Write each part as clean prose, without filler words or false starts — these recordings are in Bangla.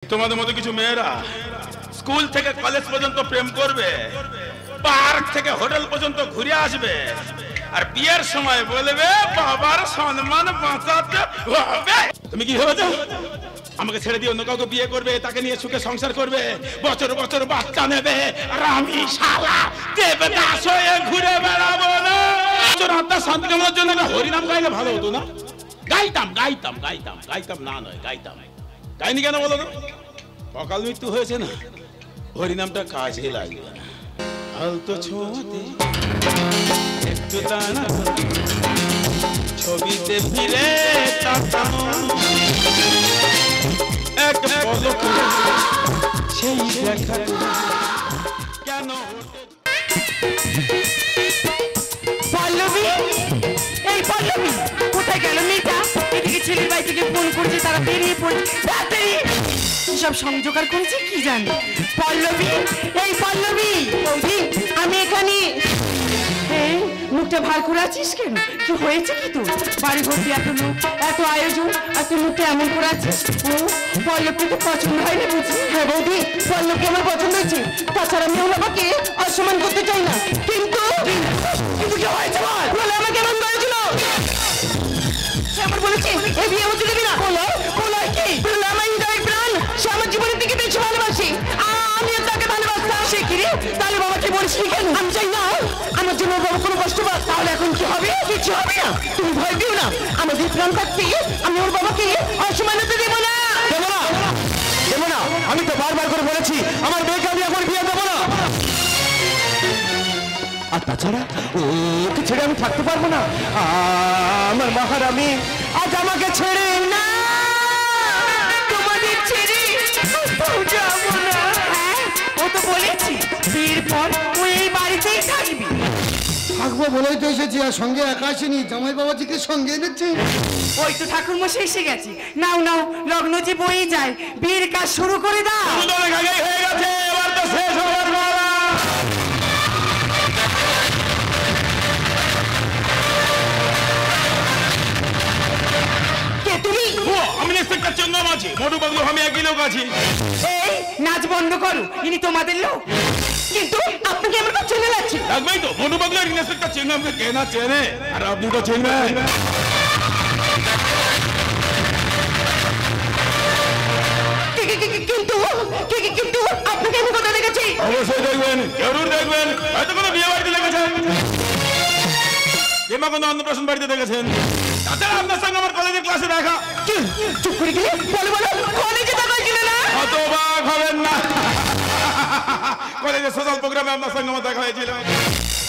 তোমাদের মতো কিছু মেয়েরা স্কুল থেকে কলেজ পর্যন্ত প্রেম করবে, পার্ক থেকে হোটেল পর্যন্ত ঘুরে আসবে, আর বিয়ের সময় বলবে বাবার সম্মান বাঁচাতে হবে। তুমি কি ভেবেছো আমাকে ছেড়ে দিয়ে অন্য কাউকে বিয়ে করবে, তাকে নিয়ে সুখে সংসার করবে, বছর বছর বাচ্চা নেবে, আর আমি শালা দেবদাস হয়ে ঘুরে বেড়াবো না? আত্মার শান্তি কামনার জন্য হরিনাম গাইলে ভালো হতো না? গাইতাম গাইতাম গাইতাম গাইতাম না নয় গাইতাম। গাইনি কেন বলো তো? অকাল মৃত্যু হয়েছে না, হরিনামটা কাজে লাগবে না। আলতো ছোঁয়াতে একটু দানা ছবিতে ফিরে তাকানো, এক পলকে সেই দেখা কেন? পল্লবী, এই পল্লবী কোথায় গেল মেয়েটা? এদিকে ছেলের বাড়ি থেকে ফোন করছে, তারা বেরিয়ে পড়ছে, তাড়াতাড়ি সব সংযোগার করেছে কি জানি। পল্লবী, এই পল্লবী, বৌদি আমি এখানে। মুখটা ভার করে আছিস কেন? কি হয়েছে কি তোর? বাড়ি ভর্তি এত লোক, এত আয়োজন, আর তুই মুখটা এমন করে আছিস। ও পল্লবকে তো পছন্দ হয়নি বুঝি? হ্যাঁ বৌদি, পল্লবকে আমার পছন্দ হয়েছে, তাছাড়া আমি ওর বাবাকে অসম্মান করতে চাই না। কিন্তু কিন্তু কি হয়েছে বল? বলে আমাকে এমন করেছিল, সে আমার বলেছে এই বিয়ে হতে দেবে না। বলো বলো কি? বলে আমার হৃদয়ের প্রাণ, সে আমার জীবনের দিকে বেশি ভালোবাসি, আমি তাকে ভালোবাসতাম। সে কি রে? তাহলে বাবাকে বলিস নি কেন? আমি চাই না আমার জন্য বাবা কোনো কষ্ট পাক। তাহলে এখন কি হবে? কিছু হবে না, তুমি ভয় দিও না। আমাদের প্রাণ থাকতে আমি ওর বাবাকে অসম্মান হতে দেবো না। দেবো না, দেবো না। আমি তো বারবার করে বলেছি আমার মেয়েকে আমি এখন বিয়ে দেবো না। আর তাছাড়া ওকে ছেড়ে আমি থাকতে পারবো না। আমার মাহারামি আজ আমাকে ছেড়ে না, তোমাদের ছেড়ে যাবো না। হ্যাঁ, ও তো বলেছি বিয়ের পর ও এই বাড়িতেই থাকবি। থাকবো বলেই তো এসেছি, আর সঙ্গে একা আসেনি, জামাই বাবাজিকে সঙ্গে এনেছি। ওই তো ঠাকুর মশাই এসে গেছে। নাও নাও, লগ্ন যে বয়ে যায়, বিয়ের কাজ শুরু করে দাও। হয়ে গেছে, এবার তো শেষ হওয়ার পালা। কে তুমি? আমি ইন্সপেক্টর চন্দন আছি, মোটু পাগলু আমি একই লোক আছি। এই নাচ বন্ধ করো, ইনি তোমাদের লোক। কিন্তু আপনাকে আমার কাছে চলে যাচ্ছে। লাগবেই তো, মোটু পাগলু আর ইন্সপেক্টর চিনবে, আমাকে কে না চেনে, আর আপনি তো চিনবেন। কিন্তু আপনাকে আমি কোথায় দেখেছি? অবশ্যই দেখবেন, জরুর দেখবেন, হয়তো কোনো বিয়ে বাড়িতে দেখেছেন, কিংবা কোনো অন্নপ্রাশন বাড়িতে দেখেছেন। তাছাড়া আপনার সঙ্গে আমার কলেজের ক্লাসে দেখা। চুপ করে গেলে বলো বলো, কলেজে দেখা হয়েছিল না? হতবাক হবেন না, কলেজের সোশ্যাল প্রোগ্রামে আপনার সঙ্গে আমার দেখা হয়েছিল।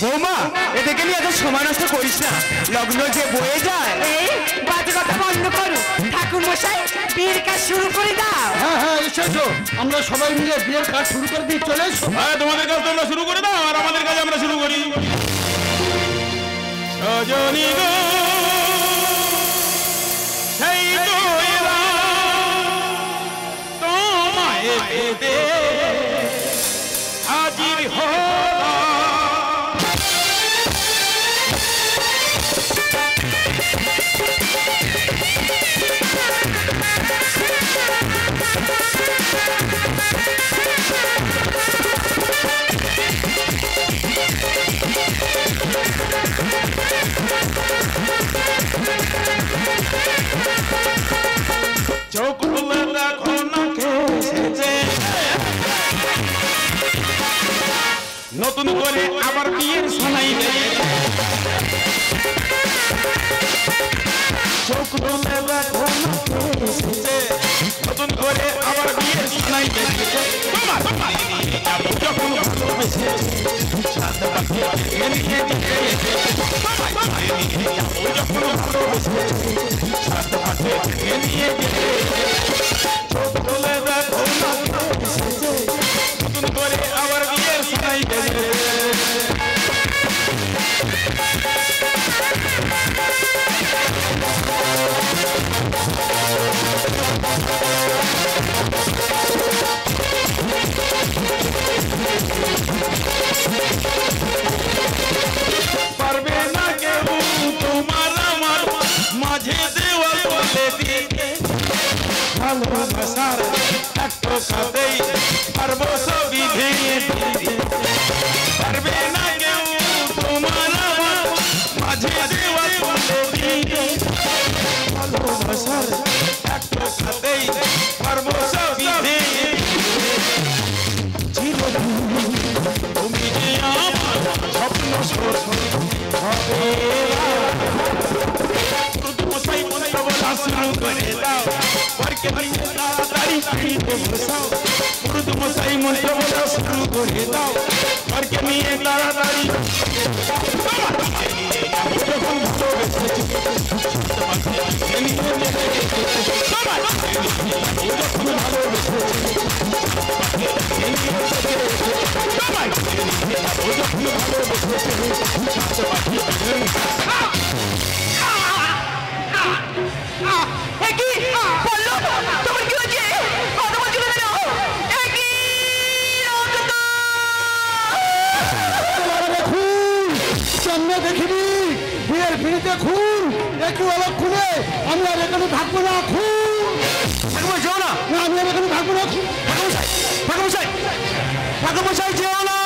বৌমা, এদিকে নিয়ে এত সময় নষ্ট করিস না, লগ্ন যে বয়ে যায়। এই বাজে কথা বন্ধ করো, ঠাকুর মশাই বিয়ের কাজ শুরু করে দাও। হ্যাঁ হ্যাঁ এসেছো, আমরা সবাই মিলে বিয়ের কাজ শুরু করে দিই, চলে এসো। হ্যাঁ, তোমাদের কাজ তোমরা শুরু করে দাও, আর আমাদের কাজ আমরা শুরু করি। সজনী গো, সেই তো তোমায় পেতে হাজির হলাম। চোখ খুলে দেখো না কে এসেছে, নতুন করে আবার বিয়ের শোনাই দেয়। চোখ খুলে দেখো না কে এসেছে, নতুন করে আবার বিয়ের শোনাই দেয়। যখন ভালোবেসে সাত পাখি নিয়ে যেতে, যখন ভালোবেসে সাত পাখি নিয়ে যেতে, চোখ খুলে দেখো না কে এসেছে, নতুন করে আবার বিয়ের শোনাই দেয়। পারবে না কেউ তোমার আমার মাঝে দেওয়াল বলে দিতে, ঘরকে নিয়ে তাড়াতাড়ি পিড়িতে বসাও, পুরুত মশাই মন্ত্র বলা শুরু করে দাও, ঘরকে নিয়ে তাড়াতাড়ি দেখিনি বিয়ের পিড়িতে খুন, একটু অলক খুলে আমি আর এখানে থাকবো না। খুন যেও না, আমি আর এখানে থাকবো না। ঠাকুরমশাই যেও না।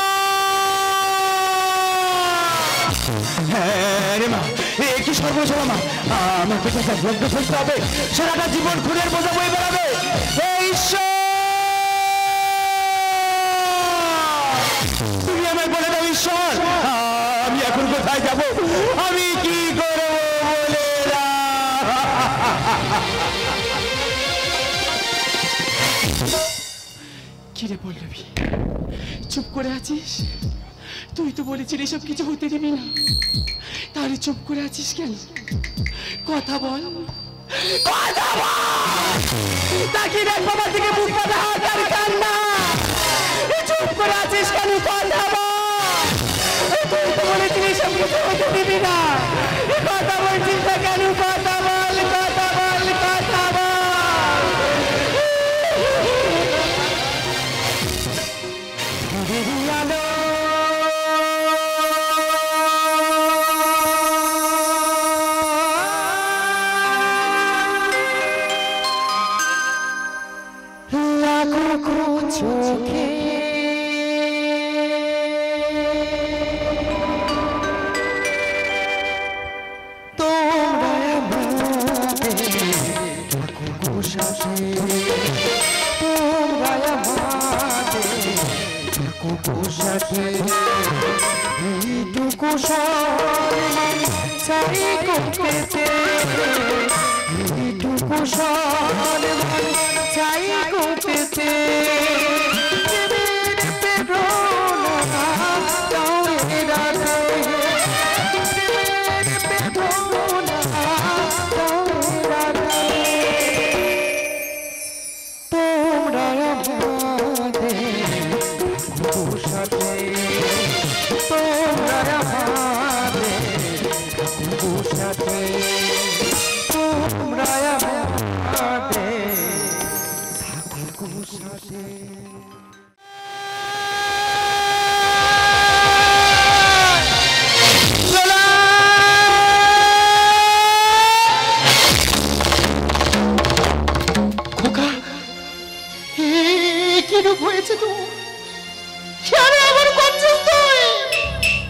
হ্যাঁ রে মা, কি সর্বসভা মা, আমার পেটে লগ্ন ফেলতে হবে, সারাটা জীবন খুনের বোঝা বয়ে বেড়াবে। ঈশ্বর তুমি আমায় বলে দাও ঈশ্বর, আমি এখন কোথায় যাব, আমি কি করবো বলে দাও। কিরে পল্লবী, চুপ করে আছিস? তুই তো বলেছিলি এসব কিছু হতে দিবি না, তাহলে চুপ করে আছিস কেন? কথা বল, কথা বল। তাকে দেখ বাবা থেকে মুখ পাতা হাত আর কান্না, চুপ করে আছিস কেন? কথা বল। তুই তো বলেছিলি এসব কিছু হতে দিবি না, কথা বলছিস না কেন? কথা বল, কথা বল, কথা বল। চোখে তোমরা এইটুকু চাই পেতে, এইটুকু চাই পেতে।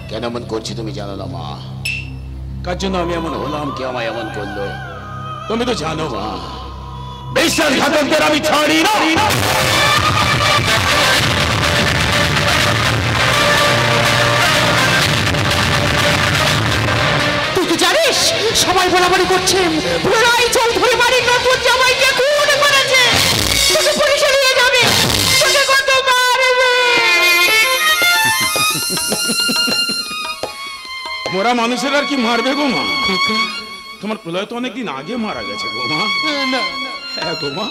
কেন এমন করছি তুমি জানো না মা? কার জন্য আমি এমন হলাম, কে আমায় এমন করলো তুমি তো জানো মা। বিশ্বাসঘাতকদের আমি ছাড়ি না। তুই তো জানিস সবাই বলাবলি করছে প্রলয় চৌধুরী বাড়ির নতুন জামাইকে খুন করেছে, তোকে পুলিশে নিয়ে যাবে, তোকে কত মারবে। মোরা মানুষের আর কি মারবে গো মা? তোমার প্রলয় তো অনেকদিন আগে মারা গেছে গো মা। হ্যাঁ গো মা,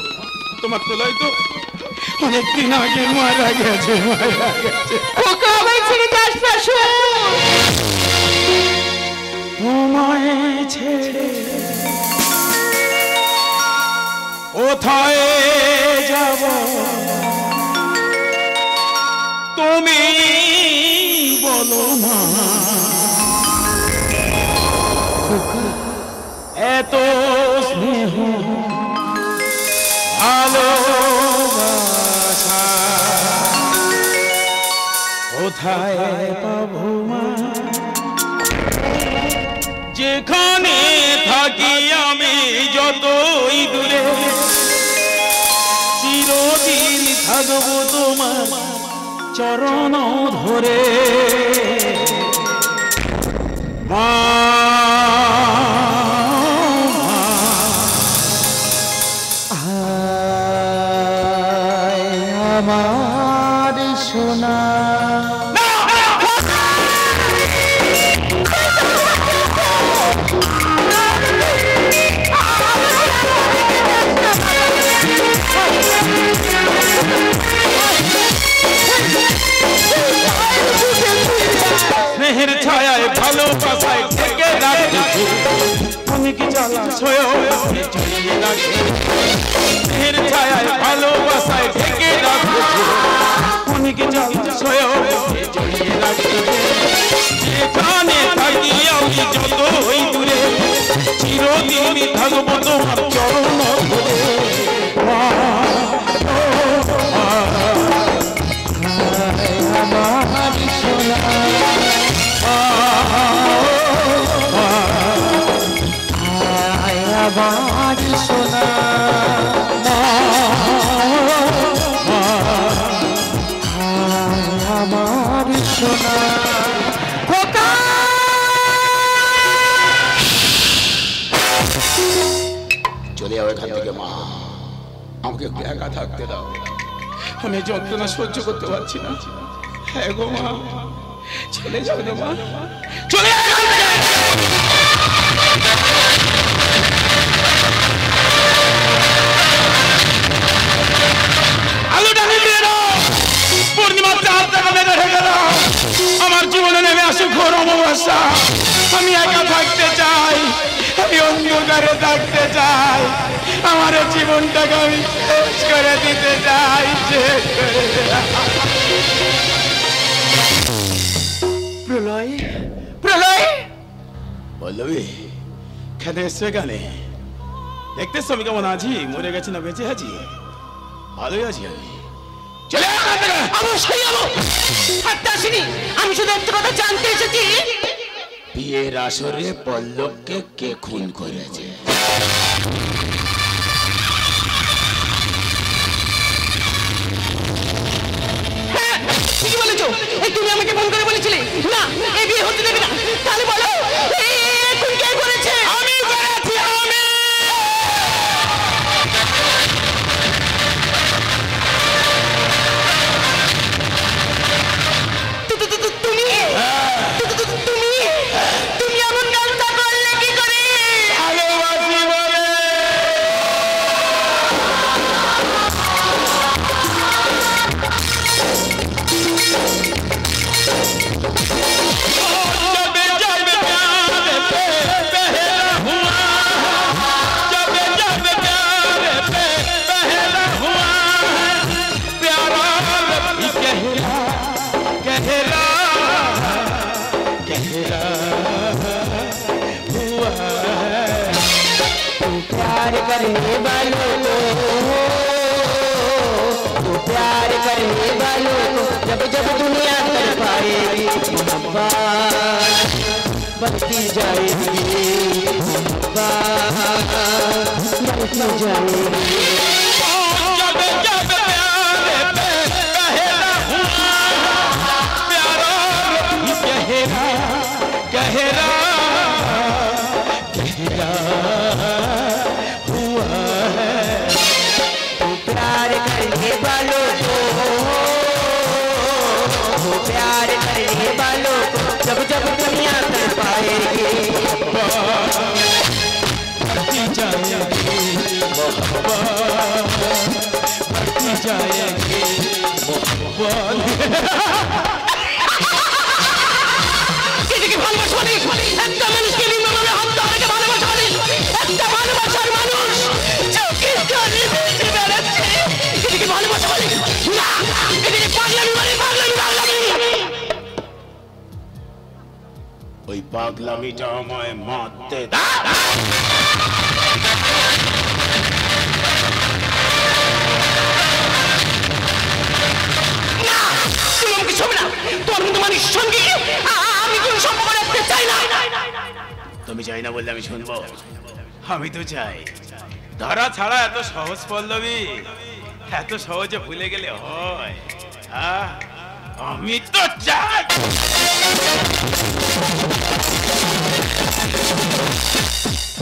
তোমার প্রলয় তো অনেকদিন আগে মারা গেছে। ওকে আমায় ছেড়ে যাস না, শোন। তোমায় ছেড়ে কোথায় যাব তুমি বলো মা? এত স্নেহ ভালোবাসা কোথায় পাবো মা? যেখানে থাকি আমি যতই দূরে, চিরদিন থাকবো তোমার চরণ ধরে মা। আমার সোনা। স্নেহের ছায়ায় ভালোবাসায় থেকে রাখছি অনেক জ্বালা ছয় জড়িয়ে রাখে। স্নেহের ছায়ায় ভালোবাসায় থেকে রাখছি অনেক জ্বালা ছয় জড়িয়ে রাখে। যেখানে থাকি আমি যতই দূরে চিরদিনই থাকবো তোমার চরণ ধরে। আমার সোনা আমার সোনা আমার সোনা। চলে যাও এখান থেকে মা, আমাকে একটু একা থাকতে দাও, আমি যন্ত্রণা সহ্য করতে পারছি না। হ্যাঁ গো মা, চলে যাও না মা, চলে যাও এখান থেকে। আলোটা নিভিয়ে দাও, পূর্ণিমার চাঁদ দেখা রেখে দাও। আমার জীবনে নেমে আসে ঘোর অমাবস্যা। আমি একা থাকতে চাই, আমি অন্ধকারে থাকতে চাই। আমার জীবনটাকে আমি শেষ করে দিতে চাই, শেষ করে। প্রলয়, প্রলয়, পল্লবী খেতে এসছো এখানে? দেখতেছো আমি কেমন আছি? মরে গেছি না বেঁচে আছি? ভালোই আছি আমি। চলে আয় এখান থেকে। অবশ্যই যাবো, থাকতে আসিনি। আমি শুধু একটা কথা জানতে এসেছি, বিয়ের আসরে পল্লবকে কে খুন করেছে? হ্যাঁ ঠিকই বলেছো। এই তুমি আমাকে ফোন করে বলেছিলে না এই বিয়ে হতে দেবে না, তাহলে বলো এই খুন কে করেছে? আমি করেছি, আমি। তুমি তুমি এমন কাজটা করলে কি করে? ভালোবাসি বলে। प्यार करने वालों को, तो प्यार करने वालों को जब जब दुनिया कर पाएगी मोहब्बत बढ़ती जाएगी, मोहब्बत बढ़ती जाएगी। प्यार करने वालों को, प्यार करने वालों को जब जब दुनिया कर पाएगी बढ़ती जाएगी, बढ़ती जाएगी। এদিকে ভালোবাসা নেই, একটা মানুষকে নিম্নভাবে হত্যা করে ভালোবাসা নেই। একটা ভালোবাসার মানুষ চোখের জলে বেঁচে বেড়াচ্ছে, এদিকে ভালোবাসা নেই না, এদিকে পাগলামি মানে পাগলামি, পাগলামি। ওই পাগলামিটা আমায় মারতে দাও। না তুমি আমাকে ছবি না, তোমার কিন্তু মানুষের সঙ্গে আমি কোনো সম্পর্ক রাখতে চাই না। তুমি চাই না বললে আমি শুনবো? আমি তো চাই। ধরা ছাড়া এত সহজ পল্লবী, এত সহজে ভুলে গেলে হয়? আমি তো চাই।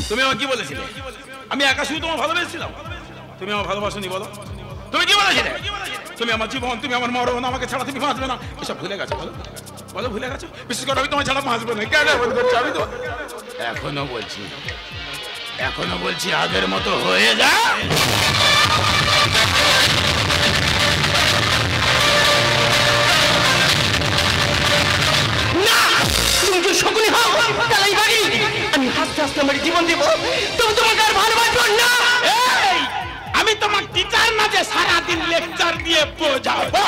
তুমি আমার কি বলেছিলে? আমি একা শুধু তোমার ভালোবেসেছিলাম? তুমি আমার ভালোবাসনি বলো? তুমি কি বলেছিলে? তুমি আমার জীবন, তুমি আমার মরণ, আমাকে ছাড়া তুমি বাঁচবে না, এসব ভুলে গেছো? বলো বলো, ভুলে গেছো? বিশেষ করে আমি তোমার ছাড়া বাঁচবো না। কেন বল করছো? আমি তো এখনো বলছি আগের মতো হয়ে যা। না, তুমি তো শকুনি হও, তালাই বাড়ি। আমি হাসতে হাসতে আমার জীবন দিব, তুমি তোমাকে আর ভালোবাসবো না। এই, আমি তোমার টিচার না যে সারাদিন লেকচার দিয়ে বোঝাবো।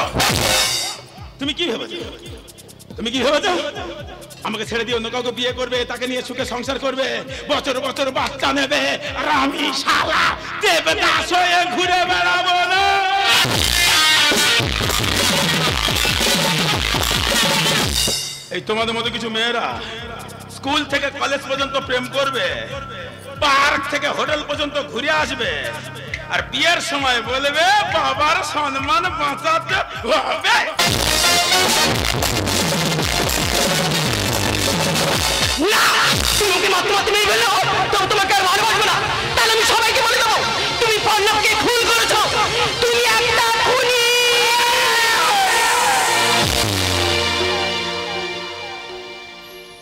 তুমি কি ভেবেছো? আমাকে ছেড়ে দিয়ে অন্য কাউকে বিয়ে করবে, তাকে নিয়ে সুখে সংসার করবে, বছর বছর বাচ্চা নেবে, আর আমি শালা দেবদাস হয়ে ঘুরে বেড়াবো না? এই তোমাদের মতো কিছু মেয়েরা স্কুল থেকে কলেজ পর্যন্ত প্রেম করবে, পার্ক থেকে হোটেল পর্যন্ত ঘুরে আসবে, আর বিয়ের সময় বলবে বাবার সম্মান বাঁচাতে হবে। না, তুমি মাত্র মেয়ে বললো তো তোমাকে আর ভালোবাসবো না, তাহলে আমি সবাইকে বলে দেবো তুমি পল্লবকে খুন করেছো, তুমি একটা খুনি।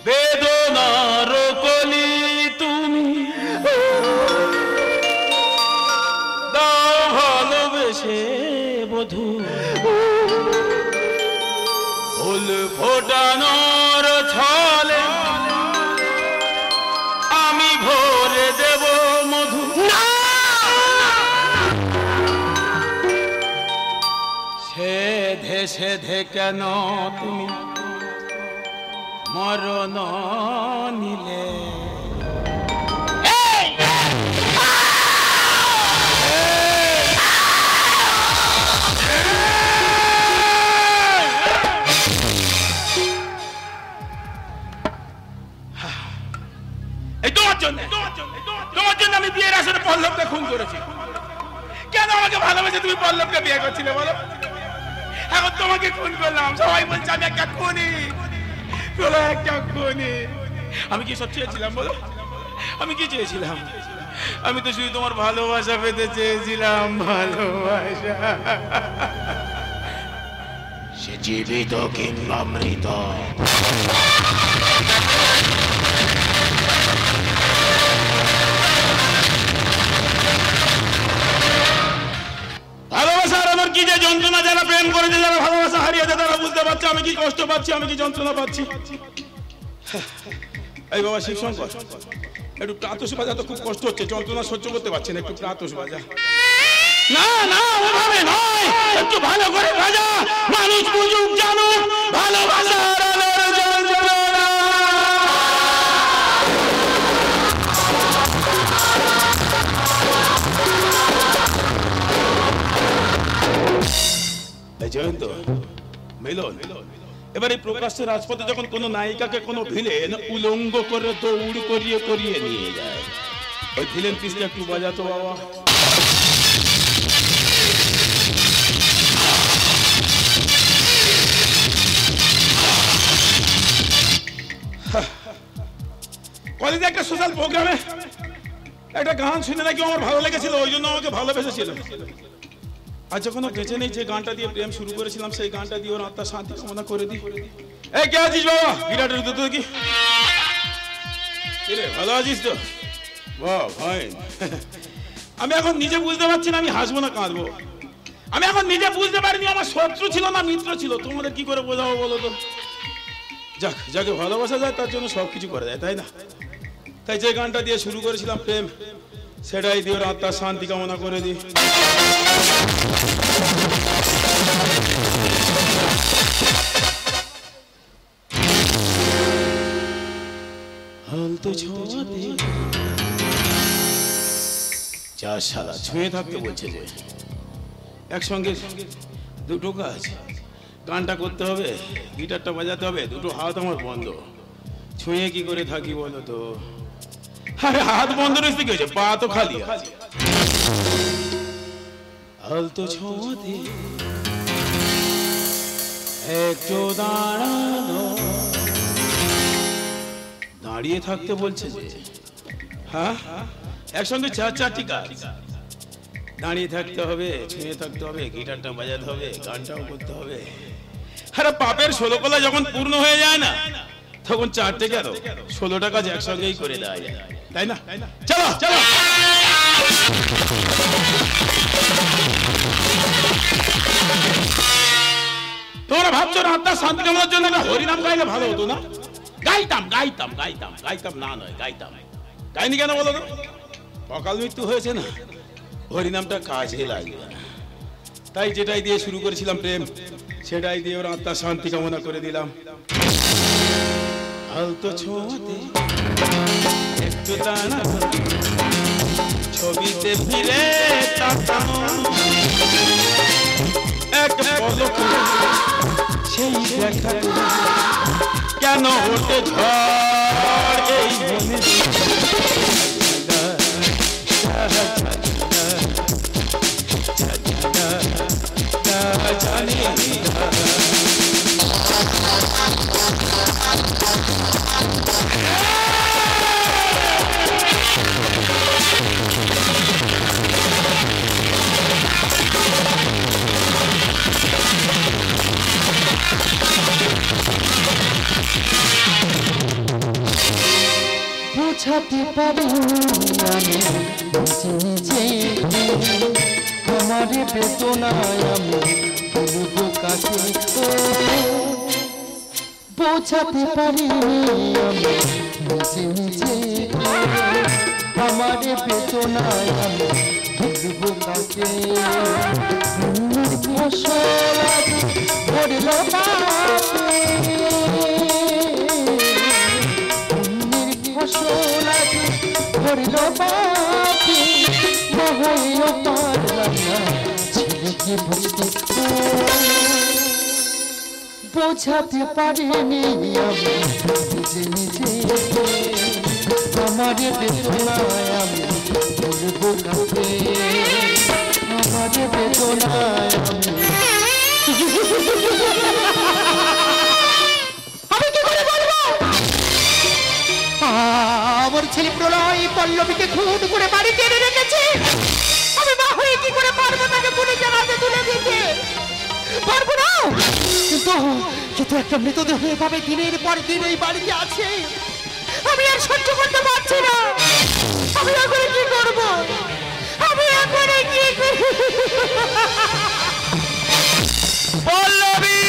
বেদনার কলি তুমি দাও ভালোবেসে বধূ, ফুল ফোটানোর ছলে আমি ভরে দেব মধু। সেধে সেধে কেন তুমি মরণ নিলে? তোমার জন্য আমি বিয়ের আসরে পল্লবকে খুন করেছি। কেন আমাকে ভালোবেসে তুমি পল্লবকে বিয়ে করছিলে বলো? এখন তোমাকে খুন করলাম, সবাই বলছে আমি একটা খুনি। আমি কি সব চেয়েছিলাম বলো? আমি কি চেয়েছিলাম? আমি তো শুধু তোমার ভালোবাসা পেতে চেয়েছিলাম, ভালোবাসা। সে জীবিত কিংবা মৃত, ভালোবাসার আমার কি যে যন্ত্রণা, যারা প্রেম করেছে, যারা ভালোবাসা হারিয়েছে, তারা বুঝতে পারছে আমি কি কষ্ট পাচ্ছি, আমি কি যন্ত্রণা পাচ্ছি। এই বাবা শিবশঙ্কর, একটু প্রাতস বাজা, তো খুব কষ্ট হচ্ছে, যন্ত্রণা সহ্য করতে পারছি না, একটু প্রাতস বাজা। না না, ওভাবে নয়, একটু ভালো করে বাজা, মানুষ বুঝুক জানুক ভালোবাসার আলোর যন্ত্রণা। জয়ন্ত, মিলন, এবার এই প্রকাশ্যে রাজপথে যখন কোনো নায়িকাকে কোনো ভিলেন উলঙ্গ করে দৌড় করিয়ে করিয়ে নিয়ে যায়, ওই ভিলেন পিসটা একটু বাজাতো বাবা। কলেজে একটা সোশ্যাল প্রোগ্রামে একটা গান শুনে নাকি আমার ভালো লেগেছিল, ওই জন্য আমাকে ভালোবেসেছিল। আর যখন বেঁচে নেই, যে গানটা দিয়ে প্রেম শুরু করেছিলাম, সেই গানটা দিয়ে ওর আত্মার শান্তি কামনা করে দিই। এই কে আছিস বাবা? বিরাটের তো দেখি, ভালো আছিস তো? বাহ ভাই, আমি এখন নিজে বুঝতে পারছি না আমি হাসবো না কাঁদবো। আমি এখন নিজে বুঝতে পারিনি আমার শত্রু ছিল না মিত্র ছিল। তোমাদের কি করে বোঝাবো বলো তো? যাক, যাকে ভালোবাসা যায় তার জন্য সবকিছু করা যায়, তাই না? তাই যে গানটা দিয়ে শুরু করেছিলাম প্রেম, সেটাই দিয়ে ওর আত্মার শান্তি কামনা করে দিই। যা শালা ছুঁয়ে থাকতে বলছে যে, একসঙ্গে দুটো কাজ, গানটা করতে হবে, গিটারটা বাজাতে হবে, দুটো হাত আমার বন্ধ, ছুঁয়ে কি করে থাকি বলো তো? আরে হাত বন্ধ রয়েছে কি হয়েছে, পা তো খালি আছে। আলতো ছোঁয়াতে একটু দাঁড়ানো, দাঁড়িয়ে থাকতে বলছে যে, হ্যাঁ একসঙ্গে চারটি কাজ, দাঁড়িয়ে থাকতে হবে, ছুঁয়ে থাকতে হবে, গিটারটা বাজাতে হবে, গানটাও করতে হবে। আরে পাপের 16 কলা যখন পূর্ণ হয়ে যায় না, তখন 4টে কেন 16টা কাজ একসঙ্গেই করে দেওয়া যায়, তাই না? চলো চলো। তোমরা ভাবছো না আত্মার শান্তি কামনার জন্য একটা হরিনাম গাইলে ভালো হতো না? গাইতাম গাইতাম গাইতাম গাইতাম, না নয় গাইতাম। গাইনি কেন বলো তো? অকাল মৃত্যু হয়েছে না, হরিনামটা কাজে লাগবে না। তাই যেটাই দিয়ে শুরু করেছিলাম প্রেম, সেটাই দিয়ে ওর আত্মার শান্তি কামনা করে দিলাম। আলতো ছোঁয়াতে একটু দানা ছবিতে ফিরে তাকানো, এক পলকে সেই দেখা কেন ওঠে ঝড় এই মনে, জানি বোঝাতে পারি আমি নিজে আমার বেদনায় আমি বলবো কাকে, বোঝাতে পারি আমি নিজে আমার বেদনায় আমি বলবো কাকে, ফসল ভরল ফসল ভরল পাখি মহাইও পারলাম না ছেলেকে বুঝতে, বোঝাতে পারিনি আমি নিজে নিজে আমার বেদনায় আমি বলবো কাকে, আমার বেদনায় আমি কি করে বলবো? আমার ছেলে প্রলয় পল্লবীকে খুন করে বাড়িতে এনে রেখেছে। আমি মা হয়ে কি করে পারবো তাকে পুলিশ জানাতে তুলে দিতে? পারবো না। কিন্তু একটা মৃতদেহ এভাবে দিনের পর দিন এই বাড়িতে আছে, আমি আর সহ্য করতে পারছি না। আমি এখন কি করব? আমি এখন কি করব? পল্লবী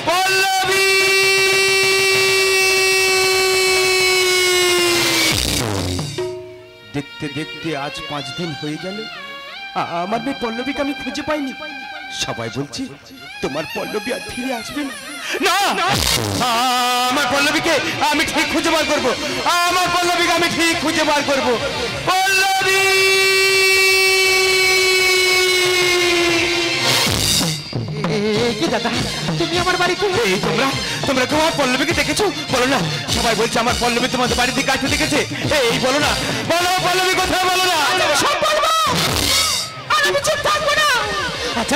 পল্লবী দেখতে দেখতে আজ 5 দিন হয়ে গেল, আমার মেয়ে পল্লবীকে আমি খুঁজে পাইনি। সবাই বলছে তোমার পল্লবী আর ফিরে আসবে না। না, আমার পল্লবীকে আমি ঠিক খুঁজে বার করবো, আমার পল্লবীকে আমি ঠিক খুঁজে বার করবো। পল্লবী দাদা, তুমি আমার বাড়িতে তোমরা তোমার পল্লবীকে দেখেছো? বলো না, সবাই বলছে আমার পল্লবী তোমাদের বাড়ি থেকে কাছে দেখেছে। এই বলো না, বলো পল্লবী কোথায়, বলো না। সব বলবো, আর আমি চুপ থাকবো না। আচ্ছা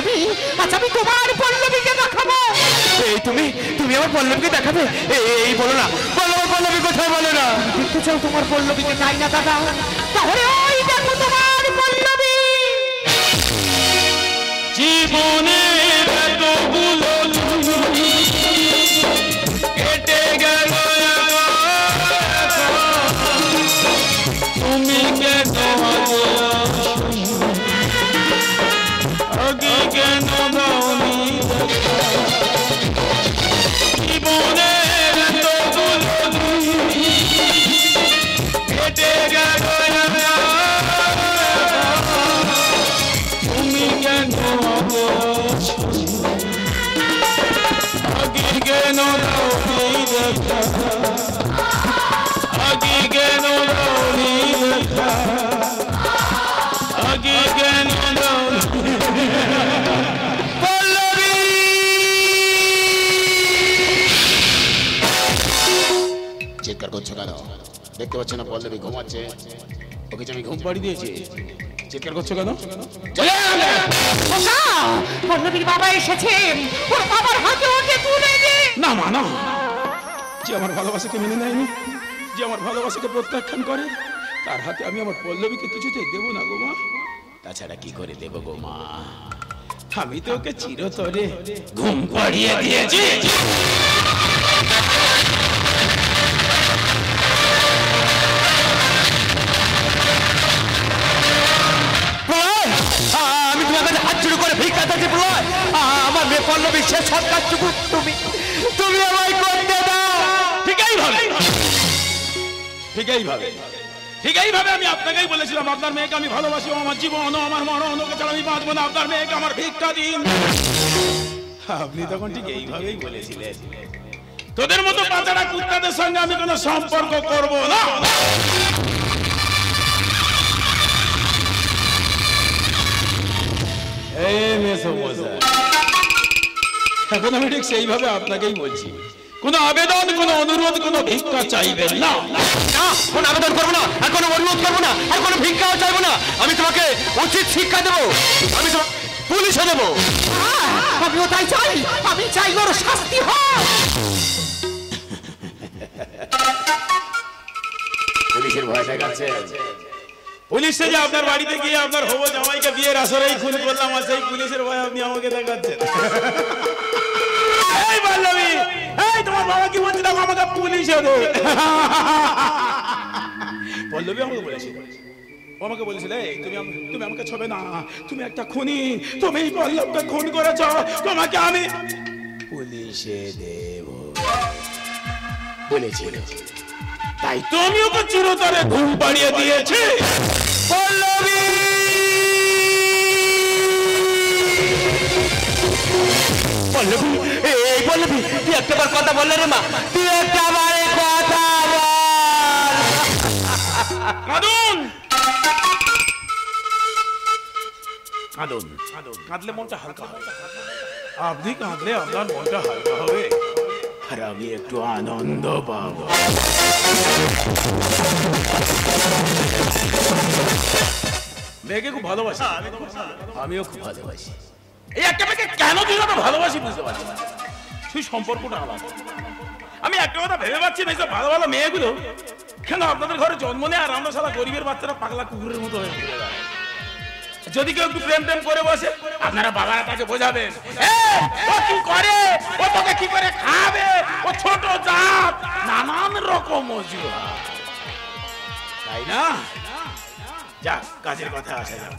আমি তোমার পল্লবীকে দেখাবো। এই তুমি আমার পল্লবীকে দেখাবে? এই বলো না, বলো আমার পল্লবী কোথায়, বলো না। দেখতে চাও তোমার পল্লবীকে? চাই না দাদা, তাহলে ওই দেখো তোমার পল্লবী। জীবনের এতগুলো কেটে গেল, তুমি কেন আগে কেন দাওনি? জীবনের এতগুলো কেটে গেল, তুমি কেন আগে কেন দাওনি দেখা? আগে কেন দাওনি দেখা? আগে কেন দাওনি? পল্লবী চিৎকার করছো কেন? দেখতে পাচ্ছ না পল্লবী ঘুমাচ্ছে? ওকে আমি ঘুম পাড়ি দিয়েছি, চিৎকার করছো কেন? পল্লবীর বাবা এসেছে, ওর বাবার হাতে ওকে তুলে দে। না মা না, যে আমার ভালোবাসাকে মেনে নেয়নি, যে আমার ভালোবাসাকে প্রত্যাখ্যান করে তার হাতে আমি আমার পল্লবীকে কিছুতেই দেবো না গো মা। তাছাড়া কি করে দেব গো মা? আমি তো ওকে চিরতরে ঘুম পাড়িয়ে দিয়েছি। আমি তোমার কাছে হাত জোড় করে ভিক্ষা চাচ্ছি প্রলয়। আমার মেয়ে পল্লবী শেষ সৎকারটুকু তুমি তুমি আমায় করতে দাও। ঠিক এইভাবে আমি আপনাকেই বলেছিলাম আপনার মেয়েকে আমি ভালোবাসি, আমার জীবন আমার মরণ, ওকে ছাড়া আমি বাঁচবো না, আপনার মেয়েকে আমার ভিক্ষা দিন। আপনি তখন ঠিক এইভাবেই বলেছিলেন তোদের মতো বাচ্চারা কুত্তাদের সঙ্গে আমি কোনো সম্পর্ক করব না। এখন আমি ঠিক সেইভাবে আপনাকেই বলছি, কোন আবেদন, কোন অনুরোধ, কোন ভিক্ষা চাইবেন না। কোন আবেদন করবো না, আর কোনো অনুরোধ করবো না, আর কোনো ভিক্ষাও চাইবো না। আমি তোমাকে উচিত শিক্ষা দেবো, আমি তোমাকে পুলিশে দেবো। আমিও তাই চাই, আমি চাই ওর শাস্তি হোক। পুলিশের ভয় দেখাচ্ছে। পুলিশে যে আপনার বাড়িতে গিয়ে আপনার হবু জামাইকে বিয়ের আসরেই খুন করলাম, আর সেই পুলিশের ভয় আপনি আমাকে দেখাচ্ছেন। এই পল্লবী, এই তোমার বাবা কি বলছে দেখো, আমাকে পুলিশে দে। পল্লবী আমাকে বলেছিল, ও আমাকে বলেছিল এই তুমি আমাকে ছবে না, তুমি একটা খুনি, তুমি পল্লবকে খুন করেছ, তোমাকে আমি পুলিশে দেব বলেছিল। তাই তো আমি ওকে চিরতরে ঘুম পাড়িয়ে দিয়েছি। পল্লবী, পল্লবী, এই পল্লবী, তুই একটাবার কথা বললে রে মা, তুই একটাবার কথা বল। কাঁদলে মনটা হালকা হবে। আপনি কাঁদলে আপনার মনটা হালকা হবে, আর আমি একটু আনন্দ পাবো। মেয়েকে খুব ভালোবাসি, আমিও খুব ভালোবাসি। এই একটা মেয়েকে কেন তুই এত ভালোবাসি বুঝতে পারছি না। সেই সম্পর্কটা আলাদা। আমি একটা কথা ভেবে পাচ্ছি না, এইসব ভালো ভালো মেয়েগুলো কেন আপনাদের ঘরে জন্ম নেয়, আর আমরা সারা গরিবের বাচ্চারা পাগলা কুকুরের মতো হয়ে ঘুরে বেড়াই। যদি কেউ একটু প্রেম টেম করে বসে, আপনারা বাবারা তাকে বোঝাবেন ও কি করে, ও তোকে কি করে খাবে, ও ছোট জাত, নানান রকম অজুহাত, তাই না? যাক, কাজের কথা আসে যাক।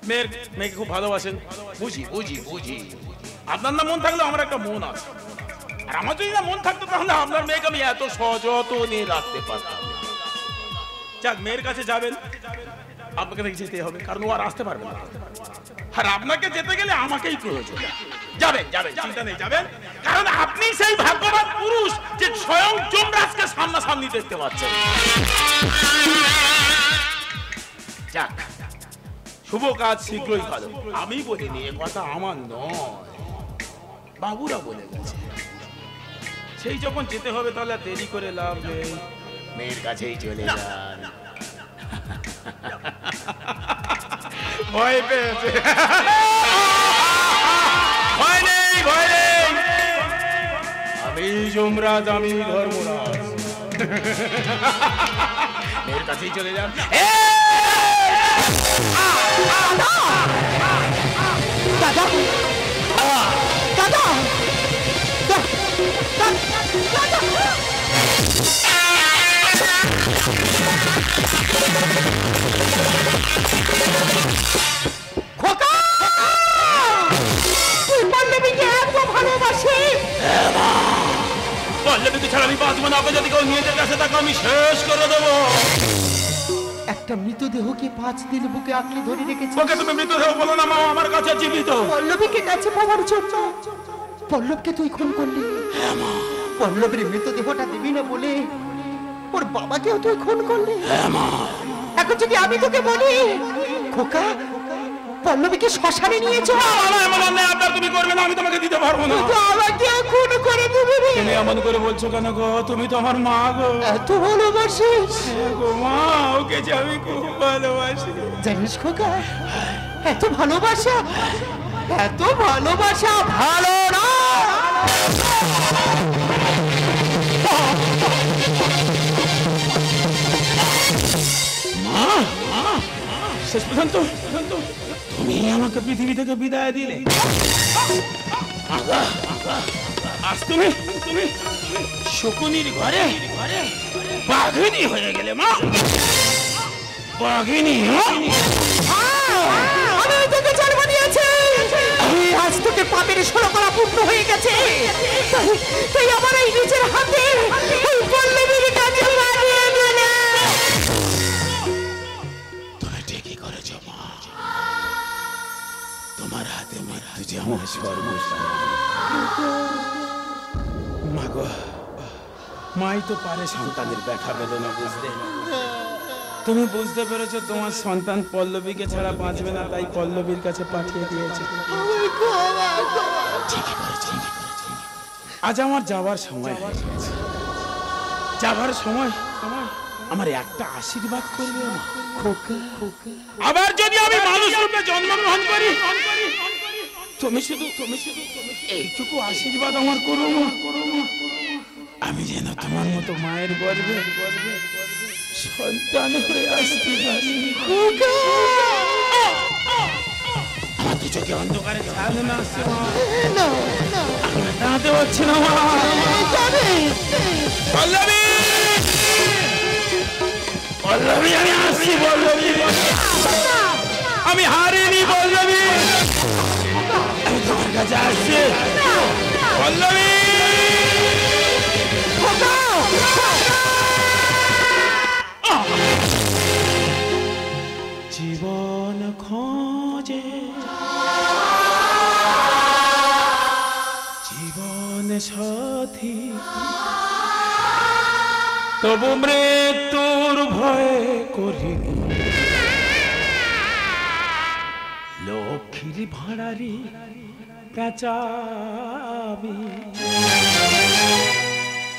মেয়েকে খুব ভালোবাসেন, বুঝি বুঝি বুঝি। আপনার না মন থাকলে আমার একটা মন আছে, আর আমার যদি না মন থাকতো তাহলে আপনার মেয়েকে আমি এত সযত্নে রাখতে পারতাম। যাক, মেয়ের কাছে যাবেন, আপনাকে দেখে যেতে হবে, কারণ ও আর আসতে পারবে না। আর আপনাকে যেতে গেলে আমাকেই প্রয়োজন। যাবেন যাবেন, চিন্তা নেই, যাবেন, কারণ আপনি সেই ভাগ্যবান পুরুষ যে স্বয়ং যমরাজকে সামনাসামনি দেখতে পাচ্ছেন। যাক, শুভ কাজ শীঘ্রই ভালো। আমি বলিনি, এ কথা আমার নয়, বাবুরা বলে গেছে। সেই যখন যেতে হবে তাহলে আর দেরি করে লাভ নেই, মেয়ের কাছেই চলে যান। ভয় পেয়েছে। ভয় নেই, ভয় নেই, আমি যমরাজ, আমি ধর্মরাজ। মেয়ের কাছেই চলে যান। দাদা, দাদা, খোকা, তুই পল্লবীকে এত ভালোবাসি? পল্লবীকে ছাড়া আমি বাঁচবো না, যদি কেউ নিজেদের কাছে তাকে আমি শেষ করে দেবো। একটা মৃতদেহকে 5 দিন বুকে আঁকড়ে ধরে রেখেছে। ওকে তুমি মৃতদেহ বলো না, মা আমার কাছে জীবিত। পল্লবীকে কাছে পাওয়ার জন্য পল্লবকে তুই খুন করলি। পল্লবীর মৃতদেহটা দিবি না বলে ওর বাবাকেও তুই খুন করলি। এখন যদি আমি তোকে বলি খোকা, পল্লবীকে শ্মশানে নিয়ে চল, আপনার তুমি করবে না, আমি তোমাকে দিতে পারবো না। আমাকে খুন করে দিবি রে। তুমি এমন করে বলছো কেন গো? তুমি তো আমার মা গো। এত ভালোবাসিস গো মা, ওকে যে আমি খুব ভালোবাসি। জানিস খোকা, এত ভালোবাসা, এত ভালোবাসা ভালো না। শেষ পর্যন্ত তুমি আমাকে পৃথিবী থেকে বিদায় দিলে। আজ তুমি শকুনির ঘরে বাঘিনী হয়ে গেলে মা, বাঘিনী। আমি তোকে জন্ম দিয়েছি, আজ তোকে পাপের 16 করা পূর্ণ হয়ে গেছে। তাই আমার এই নিজের হাতে ওই পল্লবীর কাছে বাড়িয়ে দিলে। তুমি ঠিকই করেছো মা, তোমার হাতে মৃত্যু যে আমার সর্বস্ব। মা গো, মাই তো পারে সন্তানের ব্যথা বেদনা বুঝতে। তুমি বুঝতে পেরেছো তোমার সন্তান পল্লবীকে ছাড়া বাঁচবে না, তাই পল্লবীর কাছে পাঠিয়ে দিয়েছে। আজ আমার যাওয়ার সময় হয়ে গেছে। যাওয়ার সময় আমার একটা আশীর্বাদ করবে মা। আবার যদি আমি মানুষ রূপে জন্মগ্রহণ করি, তুমি শুধু এইটুকু আশীর্বাদ আমার করো মা। আমি যেন তোমার মতো মায়ের গর্ভে সন্তান হয়ে আসতে পারি। আমার দু চোখে অন্ধকারে ছাড় না আসছে মা, আমি দাঁড়াতে পারছি না মা। পল্লবী, পল্লবী, আমি আসছি পল্লবী, আমি হারিনি পল্লবী, আমি তোমার কাছে আসছি পল্লবী। জীবন খোঁজে জীবন সাথী, তবু মৃত্যুর ভয়ে করিনি। লক্ষ্মীর ভাড়ারি পেঁচাবি,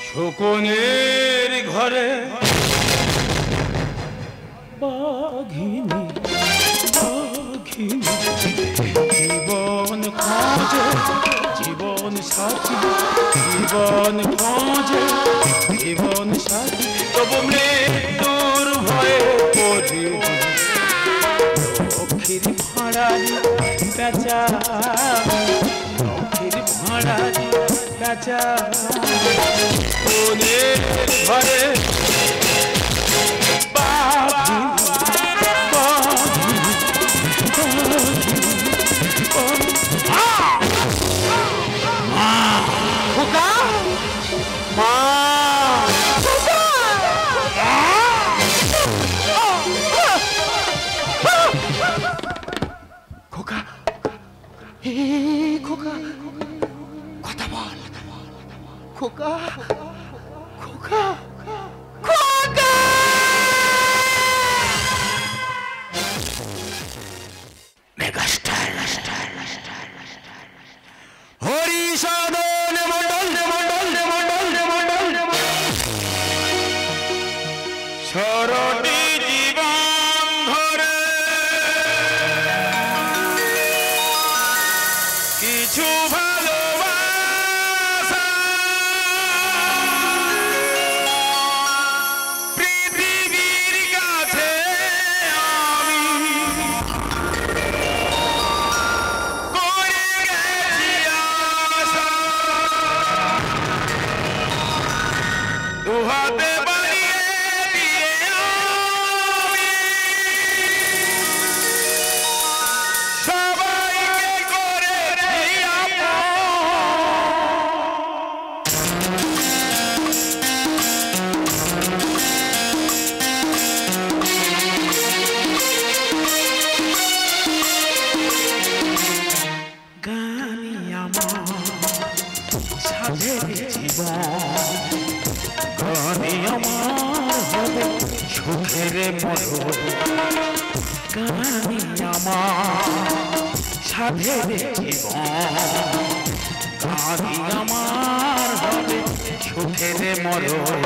শকুনের ঘরে বাঘিনী, বাঘিনী। জীবন খোঁজে জীবন সাথী, জীবন খোঁজে জীবন সাথী, তবু মৃত্যুর ভয়ে পড়ি। লক্ষ্মীর ভাড়ারি পেঁচা, লক্ষ্মীর ভাড়ারি পেঁচা, শকুনের ঘরে কথা বল খোকা, খোকা, খোকা। হরিসাধন মন্ডল মন্ডল মন্ডল মন্ডল সরটি জীবন ধরে কিছু ভালোবাসা পৃথিবীর কাছে আমি করে গেছি আশা। দুহাতে বাড়িয়ে দিয়ে আমি সবাইকে করেছি আপন। গানি আমার সাধের জীবন, গানি আমার হবে সুখের মরণ। গানি আমার সাধের জীবন, গানি আমার হবে সুখের মরণ।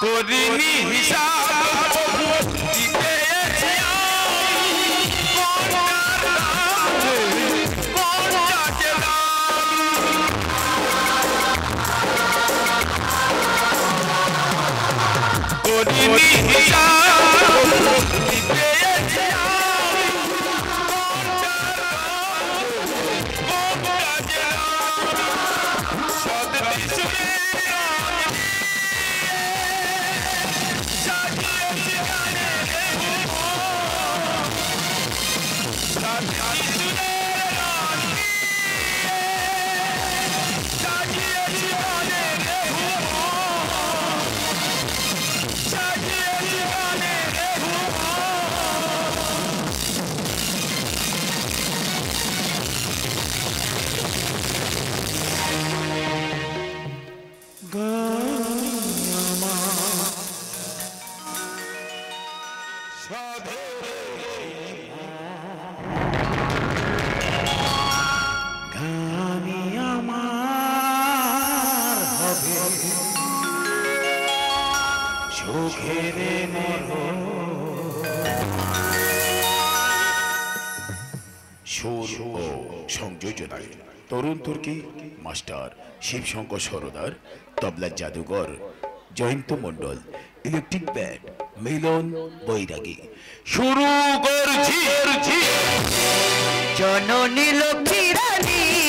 করিনি হিসাব দিতে এসে করিনি হিসাব দিতে এসে সংযোজনায় তরুণ তুর্কি মাস্টার শিবশঙ্কর সরদার, তবলা জাদুঘর জয়ন্ত মণ্ডল, ইলেকট্রিক ব্যান্ড মিলন বৈরাগী। শুরু করছি জননী লক্ষ্মী রানী।